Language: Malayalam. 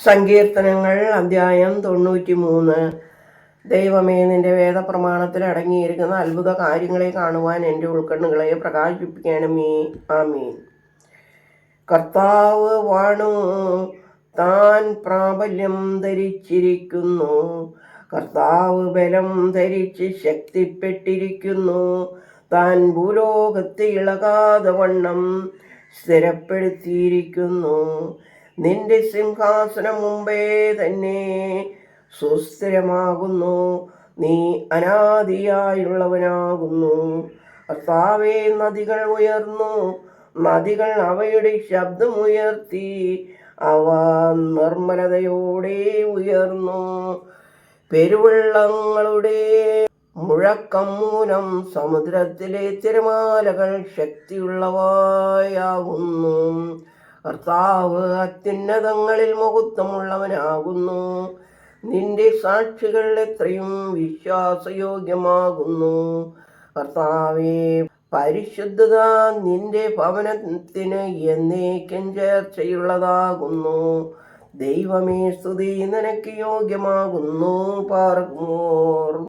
സങ്കീർത്തനങ്ങൾ അധ്യായം 93. ദൈവമേ, നിന്റെ വേദപ്രമാണത്തിൽ അടങ്ങിയിരിക്കുന്ന അത്ഭുത കാര്യങ്ങളെ കാണുവാൻ എൻ്റെ ഉൾക്കണ്ണുകളെ പ്രകാശിപ്പിക്കണമേ. ആമീൻ. കർത്താവ് വാണു, താൻ പ്രാബല്യം ധരിച്ചിരിക്കുന്നു. കർത്താവ് ബലം ധരിച്ച് ശക്തിപ്പെട്ടിരിക്കുന്നു. താൻ ഭൂലോകത്തെ ഇളകാതെ വണ്ണം സ്ഥിരപ്പെടുത്തിയിരിക്കുന്നു. നിന്റെ സിംഹാസനം മുമ്പേ തന്നെ സുസ്ഥിരമാകുന്നു. നീ അനാദിയായുള്ളവനാകുന്നു. കർത്താവേ, നദികൾ ഉയർന്നു, നദികൾ അവയുടെ ശബ്ദമുയർത്തി. അവ നിർമ്മലതയോടെ ഉയർന്നു. പെരുവെള്ളങ്ങളുടെ മുഴക്കം മൂലം സമുദ്രത്തിലെ തിരമാലകൾ ശക്തിയുള്ളവയാകുന്നു. കർത്താവ് അത്യുന്നതങ്ങളിൽ മഹത്വമുള്ളവനാകുന്നു. നിന്റെ സാക്ഷികൾ എത്രയും വിശ്വാസയോഗ്യമാകുന്നു. കർത്താവേ, പരിശുദ്ധത നിന്റെ ഭവനത്തിന് എന്നേക്കും ചേർച്ചയുള്ളതാകുന്നു. ദൈവമേ, സ്തുതി നിനക്ക് യോഗ്യമാകുന്നു. പാർക്കുമോർ.